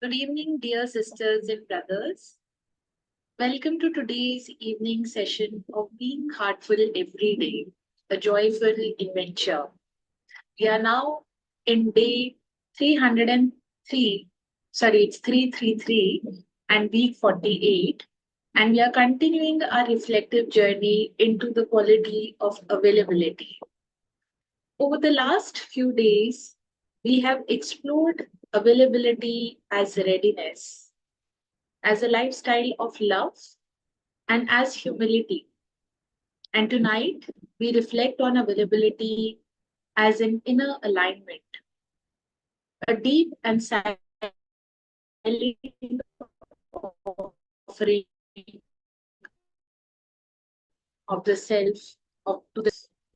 Good evening, dear sisters and brothers. Welcome to today's evening session of Being Heartful Every Day, a joyful adventure. We are now in day 303, it's 333 and week 48, and we are continuing our reflective journey into the quality of availability. Over the last few days, we have explored availability as readiness, as a lifestyle of love, and as humility. And tonight, we reflect on availability as an inner alignment, a deep and silent offering of the self to the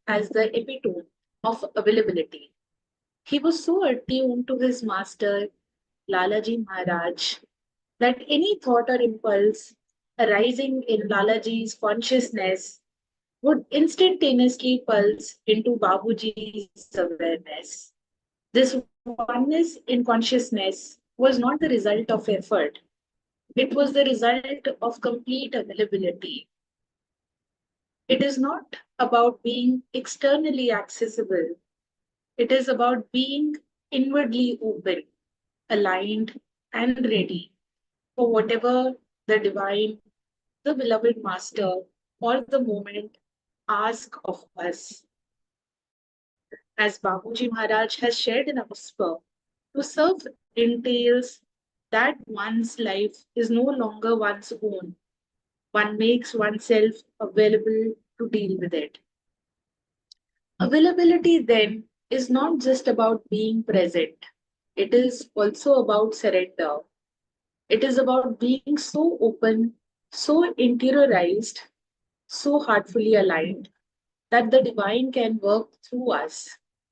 as the epitome of availability. He was so attuned to his master, Lalaji Maharaj, that any thought or impulse arising in Lalaji's consciousness would instantaneously pulse into Babuji's awareness. This oneness in consciousness was not the result of effort, it was the result of complete availability. It is not about being externally accessible, it is about being inwardly open, aligned, and ready for whatever the divine, the beloved master, or the moment ask of us. As Babuji Maharaj has shared in a whisper, to serve entails that one's life is no longer one's own. One makes oneself available to deal with it. Availability then is not just about being present, it is also about surrender. It is about being so open, so interiorized, so heartfully aligned that the divine can work through us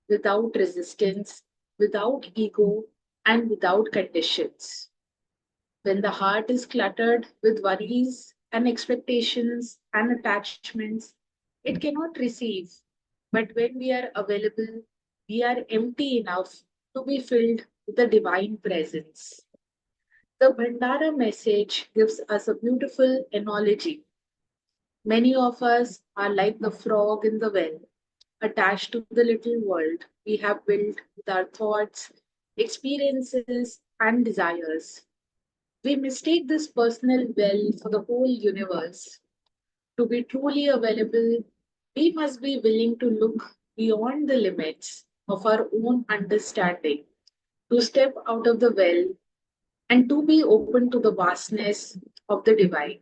without resistance, without ego, and without conditions. When the heart is cluttered with worries and expectations and attachments, it cannot receive. But when we are available, we are empty enough to be filled with the divine presence. The Bhandara message gives us a beautiful analogy. Many of us are like the frog in the well, attached to the little world we have built with our thoughts, experiences, and desires. We mistake this personal well for the whole universe. To be truly available, we must be willing to look beyond the limits of our own understanding, to step out of the well, and to be open to the vastness of the divine.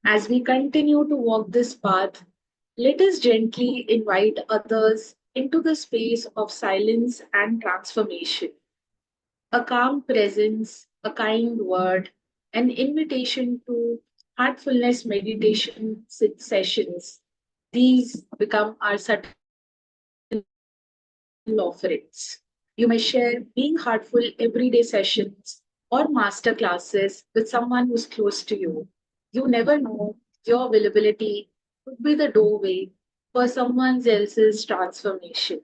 As we continue to walk this path, let us gently invite others into the space of silence and transformation. A calm presence, a kind word, an invitation to heartfulness meditation sessions. These become our subtle offerings. You may share being heartful everyday sessions or master classes with someone who's close to you. You never know, your availability could be the doorway for someone else's transformation.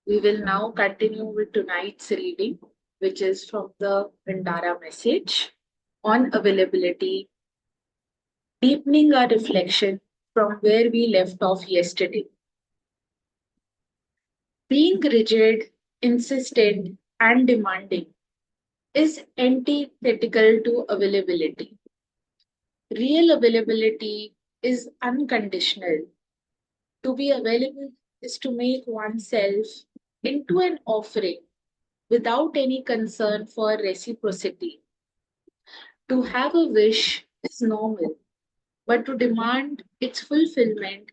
We will now continue with tonight's reading, which is from the Vindara message on availability, deepening our reflection from where we left off yesterday. Being rigid, insistent, and demanding is antithetical to availability. Real availability is unconditional. To be available is to make oneself into an offering without any concern for reciprocity. To have a wish is normal, but to demand its fulfillment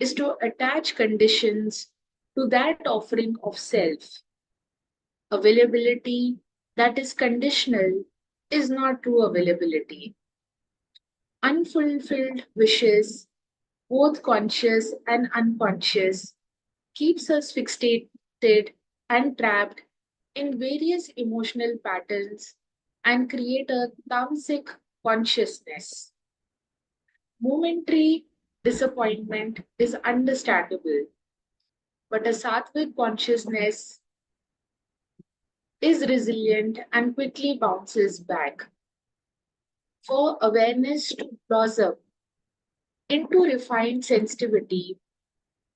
is to attach conditions to that offering of self. Availability that is conditional is not true availability. Unfulfilled wishes, both conscious and unconscious, keeps us fixated and trapped in various emotional patterns and create a tamasic consciousness. Momentary disappointment is understandable, but a sattvic consciousness is resilient and quickly bounces back. For awareness to blossom into refined sensitivity,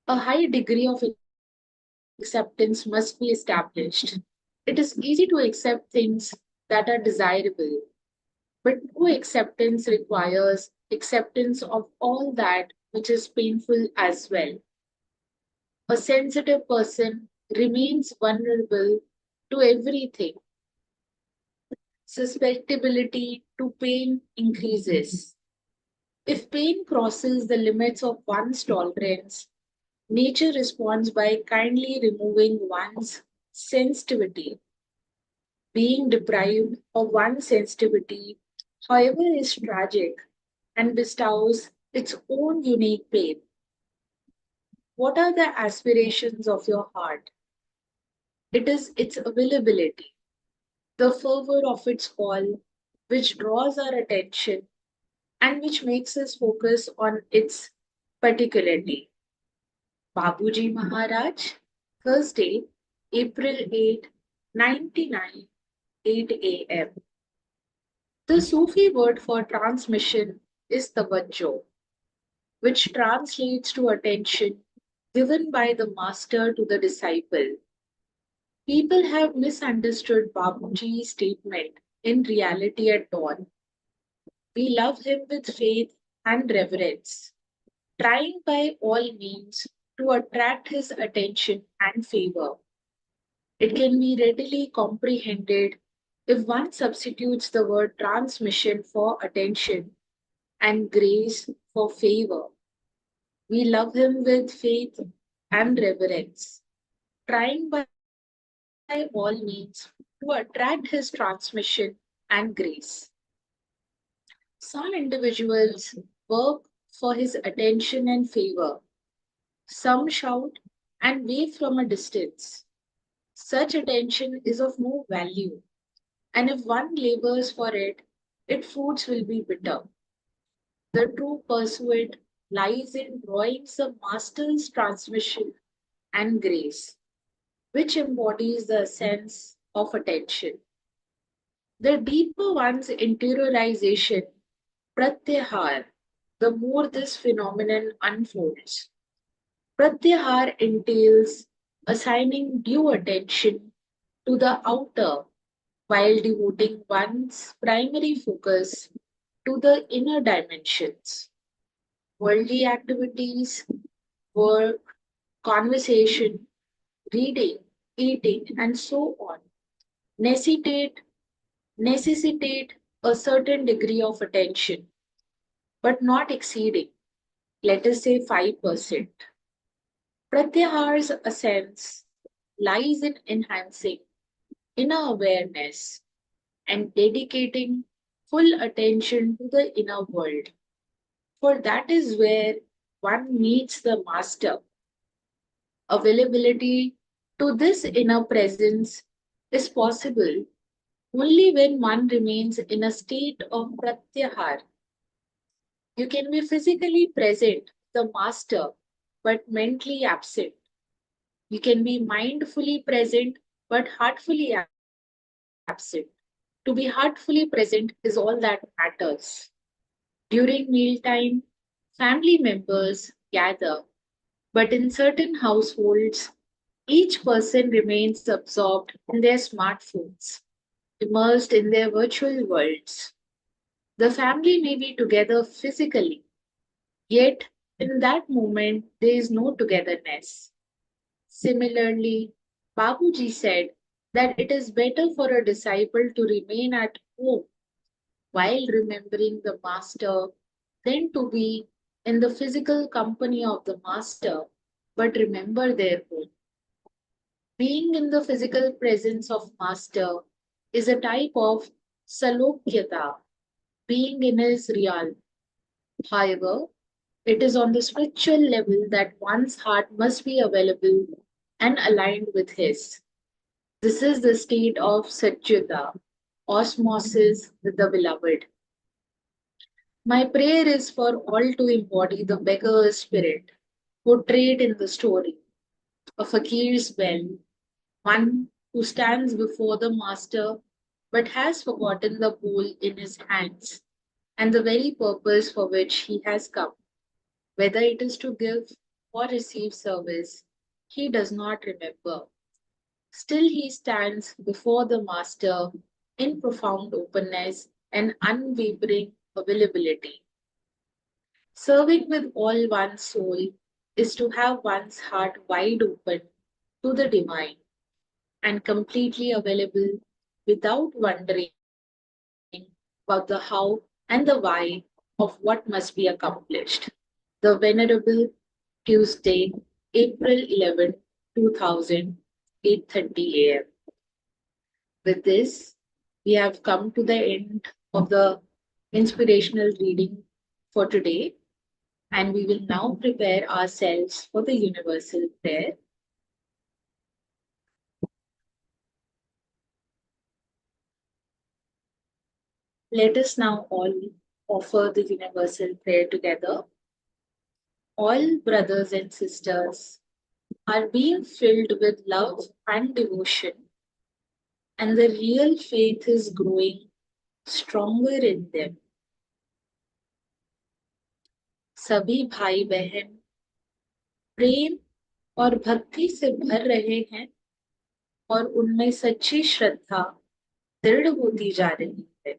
a high degree of acceptance must be established. It is easy to accept things that are desirable, but true acceptance requires acceptance of all that which is painful as well. A sensitive person remains vulnerable to everything. Susceptibility to pain increases. If pain crosses the limits of one's tolerance, nature responds by kindly removing one's sensitivity. Being deprived of one's sensitivity, however, is tragic and bestows its own unique pain. What are the aspirations of your heart? It is its availability, the fervor of its call, which draws our attention and which makes us focus on its particularity. Babuji Maharaj, Thursday, April 8, 99, 8 a.m. The Sufi word for transmission is tawajjuh, which translates to attention given by the master to the disciple. People have misunderstood Babuji's statement in reality at dawn. We love him with faith and reverence, trying by all means to attract his attention and favor. It can be readily comprehended if one substitutes the word transmission for attention and grace for favor. We love him with faith and reverence, trying by all means to attract his transmission and grace. Some individuals work for his attention and favor. Some shout and wave from a distance. Such attention is of no value, and if one labors for it, its fruits will be bitter. The true pursuit lies in drawing the master's transmission and grace, which embodies the sense of attention. The deeper one's interiorization, pratyahar, the more this phenomenon unfolds. Pratyahar entails assigning due attention to the outer while devoting one's primary focus to the inner dimensions. Worldly activities, work, conversation, reading, eating, and so on necessitate, necessitate a certain degree of attention, but not exceeding, let us say, 5%. Pratyahar's essence lies in enhancing inner awareness and dedicating full attention to the inner world, for that is where one meets the master. Availability to this inner presence is possible only when one remains in a state of pratyahar. You can be physically present, the master, but mentally absent. You can be mindfully present, but heartfully absent. To be heartfully present is all that matters. During mealtime, family members gather, but in certain households, each person remains absorbed in their smartphones, immersed in their virtual worlds. The family may be together physically, yet in that moment there is no togetherness. Similarly, Babuji said that it is better for a disciple to remain at home while remembering the master than to be in the physical company of the master but remember their home. Being in the physical presence of master is a type of salokyata, being in his realm. However, it is on the spiritual level that one's heart must be available and aligned with his. This is the state of Satyuta, osmosis with the beloved. My prayer is for all to embody the beggar spirit portrayed in the story, a fakir's well, one who stands before the master but has forgotten the bowl in his hands and the very purpose for which he has come. Whether it is to give or receive service, he does not remember. Still, he stands before the master in profound openness and unwavering availability. Serving with all one's soul is to have one's heart wide open to the divine and completely available without wondering about the how and the why of what must be accomplished. The Venerable Tuesday, April 11, 2000, 8:30 a.m. With this, we have come to the end of the inspirational reading for today, and we will now prepare ourselves for the universal prayer. Let us now all offer the universal prayer together. All brothers and sisters are being filled with love and devotion, and the real faith is growing stronger in them. सभी भाई बहन प्रेम और भक्ति से भर रहे हैं और उनमें सच्ची श्रद्धा दृढ़ होती जा रही है.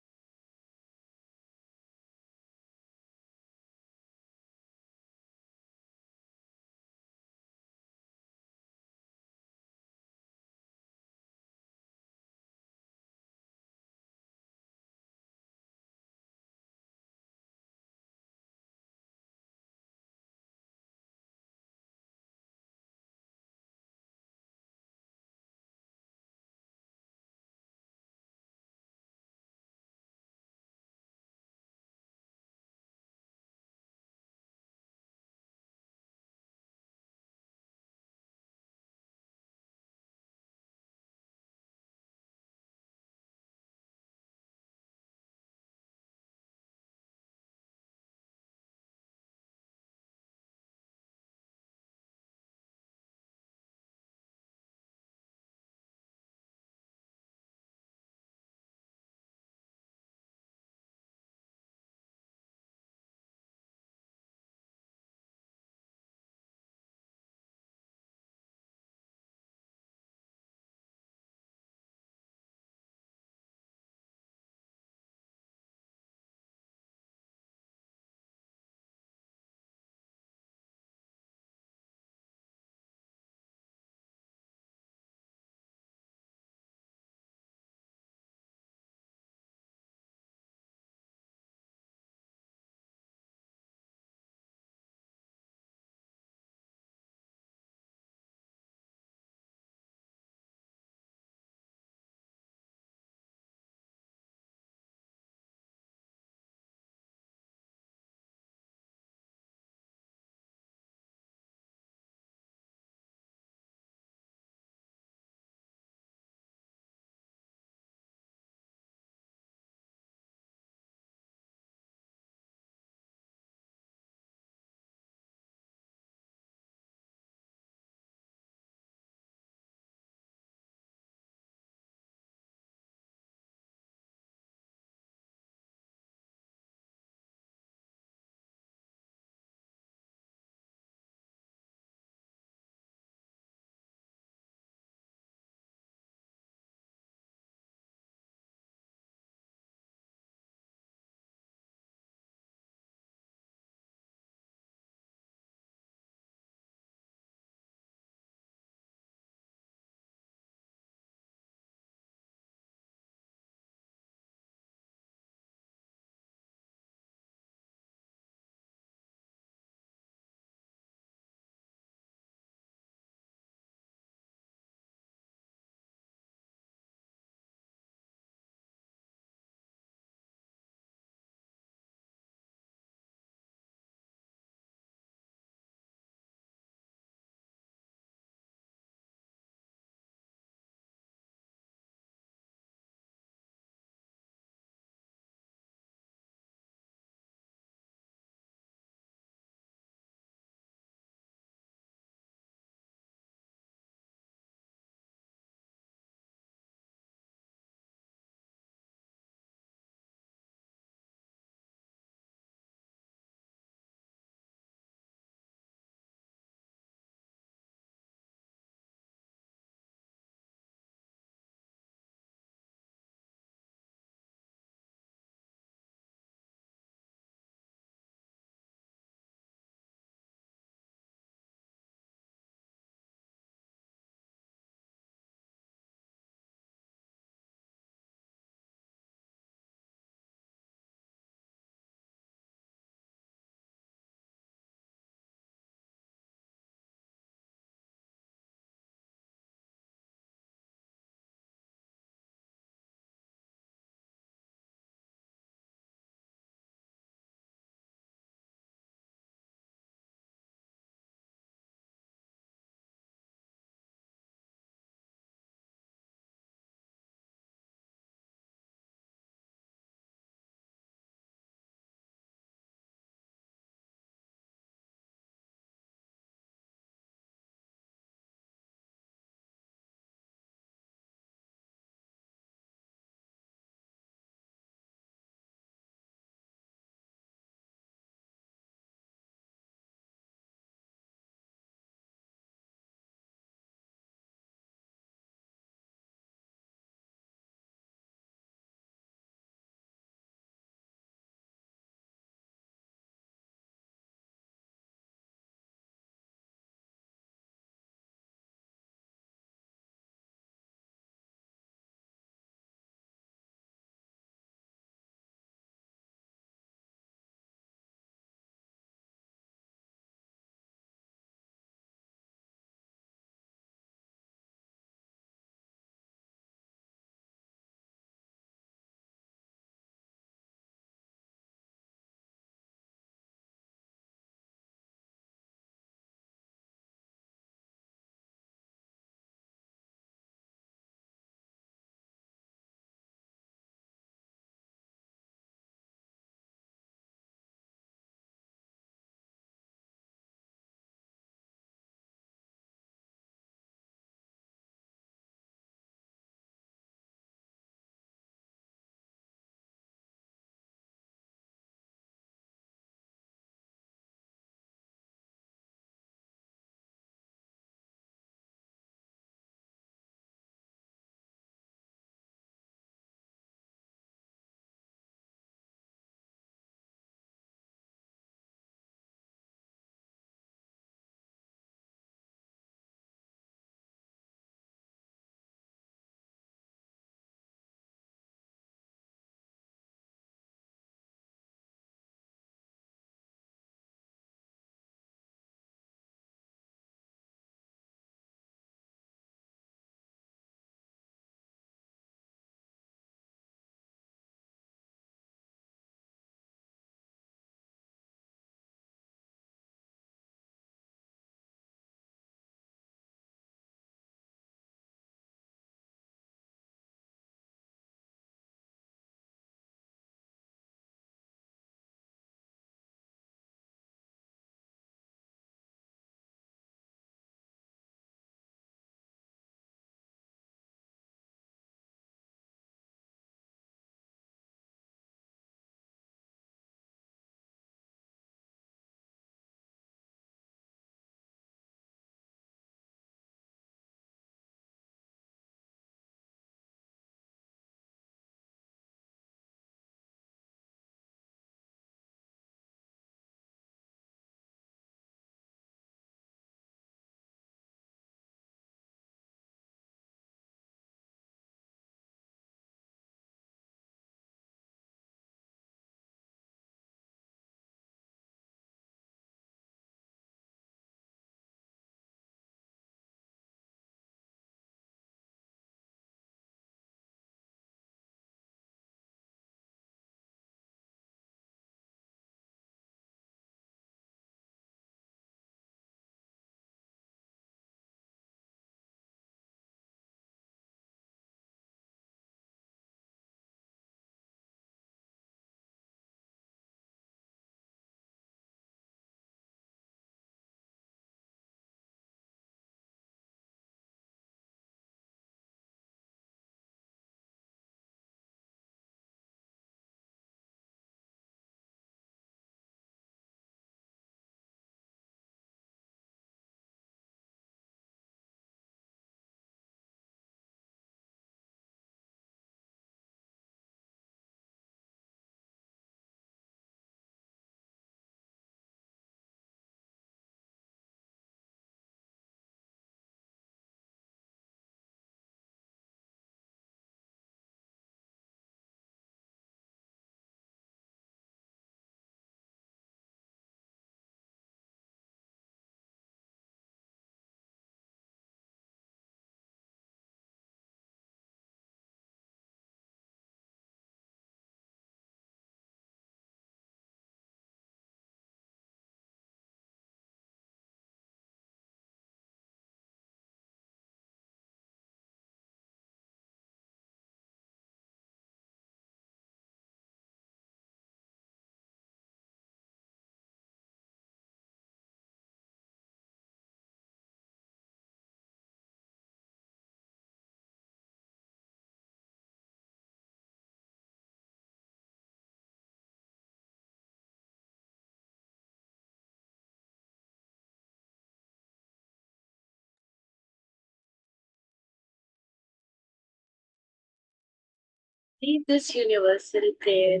May this universal prayer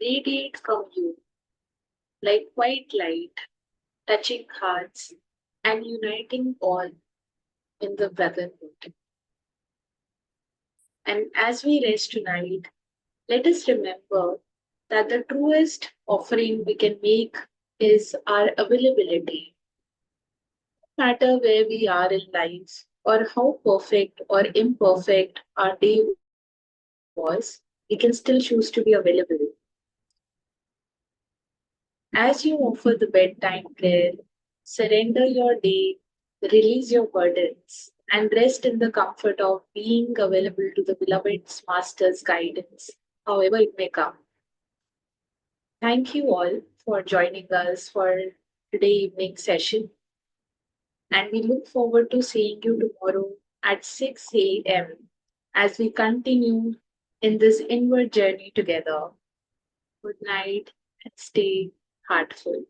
radiate from you like white light, touching hearts and uniting all in the brotherhood. And as we rest tonight, let us remember that the truest offering we can make is our availability. No matter where we are in life or how perfect or imperfect our day was, we can still choose to be available. As you offer the bedtime prayer, surrender your day, release your burdens, and rest in the comfort of being available to the beloved's master's guidance, however it may come. Thank you all for joining us for today evening session, and we look forward to seeing you tomorrow at 6 a.m. as we continue in this inward journey together. Good night and stay heartful.